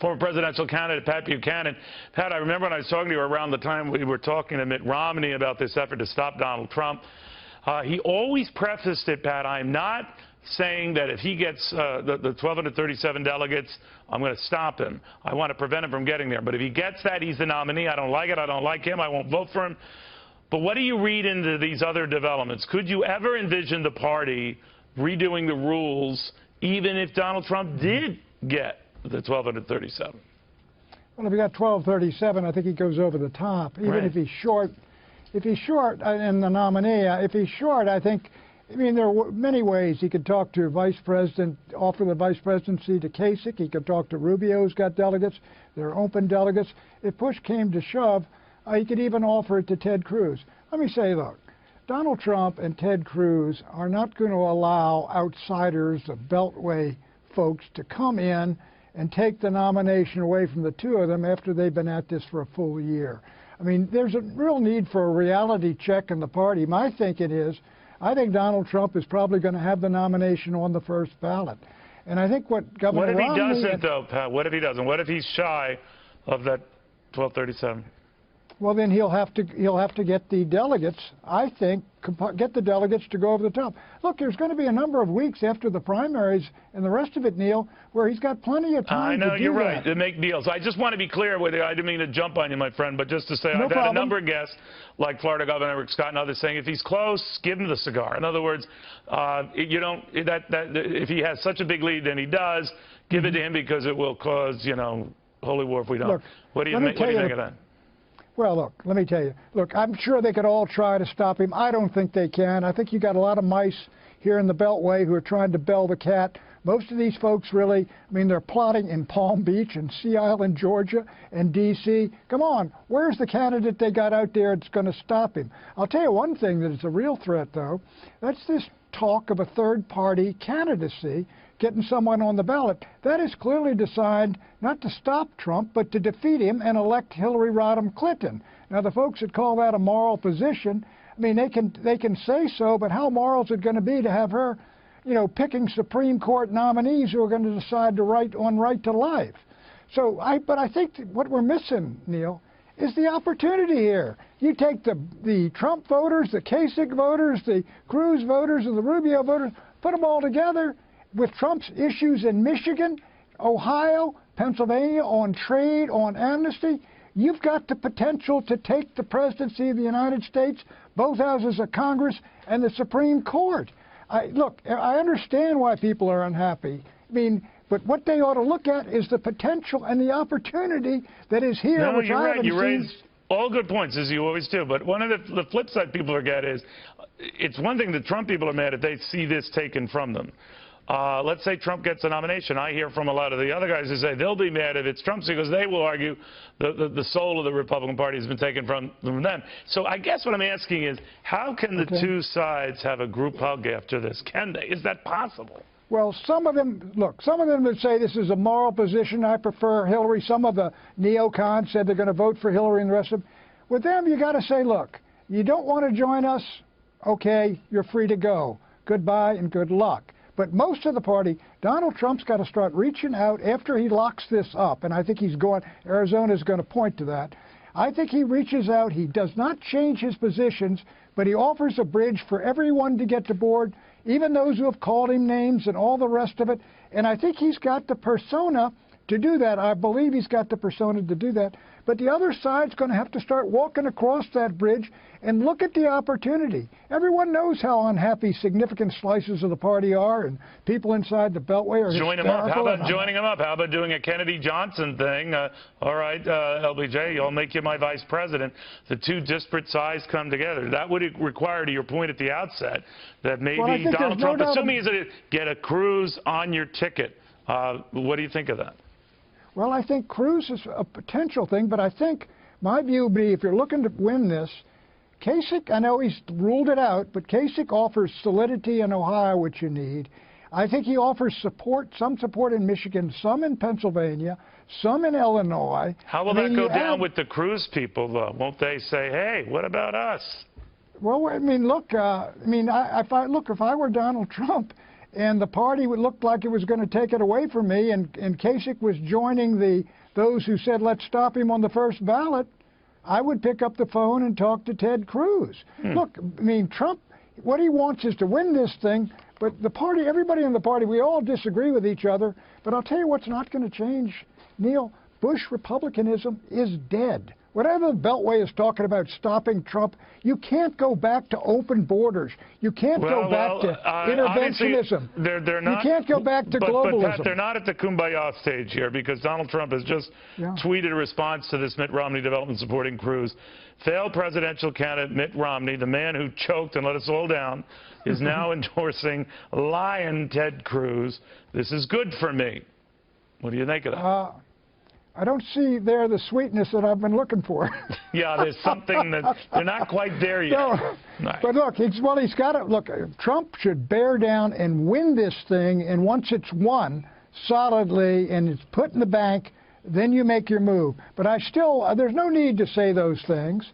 former presidential candidate Pat Buchanan. Pat, I remember when I was talking to you around the time we were talking to Mitt Romney about this effort to stop Donald Trump. He always prefaced it, Pat, I'm not saying that if he gets the 1,237 delegates, I'm going to stop him. I want to prevent him from getting there. But if he gets that, he's the nominee. I don't like it. I don't like him. I won't vote for him. But what do you read into these other developments? Could you ever envision the party redoing the rules even if Donald Trump did get the 1,237? Well, if he got 1,237, I think he goes over the top. Even right. if he's short, and the nominee, if he's short, I think, I mean, there are many ways he could talk to Vice President, offer the vice presidency to Kasich. He could talk to Rubio, who's got delegates. There are open delegates. If push came to shove, he could even offer it to Ted Cruz. Let me say, look, Donald Trump and Ted Cruz are not going to allow outsiders, the Beltway folks, to come in and take the nomination away from the two of them after they've been at this for a full year. I mean, there's a real need for a reality check in the party. My thinking is, I think Donald Trump is probably going to have the nomination on the first ballot. And I think what Governor Romney... What if he doesn't, though, Pat? What if he doesn't? What if he's shy of that 1,237? Well, then he'll have to get the delegates, I think, get the delegates to go over the top. Look, there's going to be a number of weeks after the primaries and the rest of it, Neil, where he's got plenty of time to do that. I know, you're right, to make deals. I just want to be clear with you. I didn't mean to jump on you, my friend, but just to say I've had a number of guests, like Florida Governor Rick Scott and others, saying if he's close, give him the cigar. In other words, if he has such a big lead, then he does, give it to him because it will cause, holy war if we don't. Look, what do you think of that? Well, look, let me tell you. Look, I'm sure they could all try to stop him. I don't think they can. I think you got a lot of mice here in the Beltway who are trying to bell the cat. Most of these folks really, I mean, they're plotting in Palm Beach and Sea Island, Georgia, and D.C. Come on, where's the candidate they got out there that's going to stop him? I'll tell you one thing that is a real threat, though. That's this talk of a third-party candidacy, getting someone on the ballot. That is clearly designed not to stop Trump, but to defeat him and elect Hillary Rodham Clinton. Now, the folks that call that a moral position, I mean, they can say so, but how moral is it going to be to have her, picking Supreme Court nominees who are going to decide to right to life? So, but I think what we're missing, Neil, is the opportunity here. You take the Trump voters, the Kasich voters, the Cruz voters, and the Rubio voters, put them all together with Trump's issues in Michigan, Ohio, Pennsylvania, on trade, on amnesty. You've got the potential to take the presidency of the United States, both houses of Congress, and the Supreme Court. Look, I understand why people are unhappy. I mean, but what they ought to look at is the potential and the opportunity that is here. No, which you're I right. haven't You seen. raise all good points, as you always do. But one of the flip side people forget is it's one thing that Trump people are mad if they see this taken from them. Let's say Trump gets a nomination. I hear from a lot of the other guys who say they'll be mad if it's Trump's because they will argue the soul of the Republican Party has been taken from them. So I guess what I'm asking is, how can the two sides have a group hug after this? Can they? Is that possible? Well, some of them would say this is a moral position. I prefer Hillary. Some of the neocons said they're going to vote for Hillary and the rest of them. With them, you got to say, look, you don't want to join us? Okay, you're free to go. Goodbye and good luck. But most of the party, Donald Trump's got to start reaching out after he locks this up, and I think Arizona's going to point to that. I think he reaches out. He does not change his positions, but he offers a bridge for everyone to get to board, even those who have called him names and all the rest of it. And I think he's got the persona to do that. I believe he's got the persona to do that. But the other side's going to have to start walking across that bridge and look at the opportunity. Everyone knows how unhappy significant slices of the party are, and people inside the Beltway are join hysterical. them up. How about joining them up? How about doing a Kennedy Johnson thing? All right, LBJ, I'll make you my vice president. The two disparate sides come together. That would require, to your point at the outset, that maybe Donald Trump, assuming he's going to get a Cruz on your ticket. What do you think of that? Well, I think Cruz is a potential thing, but I think my view would be if you're looking to win this, Kasich, I know he's ruled it out, but Kasich offers solidity in Ohio, which you need. I think he offers support, some support in Michigan, some in Pennsylvania, some in Illinois. How will that go down with the Cruz people, though? Won't they say, hey, what about us? Well, I mean, look, if I were Donald Trump, and the party looked like it was going to take it away from me, and Kasich was joining those who said, let's stop him on the first ballot, I would pick up the phone and talk to Ted Cruz. Look, I mean, Trump, what he wants is to win this thing, but the party, everybody in the party, we all disagree with each other. But I'll tell you what's not going to change, Neil. Bush Republicanism is dead. Whatever the Beltway is talking about stopping Trump, you can't go back to open borders. You can't go back to interventionism. They're not, you can't go back to globalism. But Pat, they're not at the kumbaya stage here, because Donald Trump has just tweeted a response to this Mitt Romney development supporting Cruz. Failed presidential candidate Mitt Romney, the man who choked and let us all down, is now endorsing lion Ted Cruz. This is good for me. What do you think of that? I don't see there the sweetness that I've been looking for. Yeah, there's something that they're not quite there yet. No, right. But look, he's got to look. Trump should bear down and win this thing, and once it's won solidly and it's put in the bank, then you make your move. But I still, there's no need to say those things.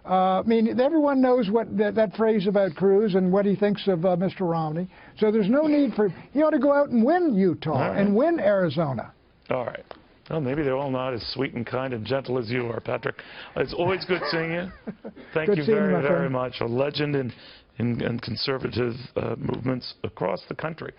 I mean, everyone knows what that phrase about Cruz and what he thinks of Mr. Romney. So there's no need for, he ought to go out and win Utah and win Arizona. All right. Well, maybe they're all not as sweet and kind and gentle as you are, Patrick. It's always good seeing you. Thank you very, very much. A legend in conservative movements across the country.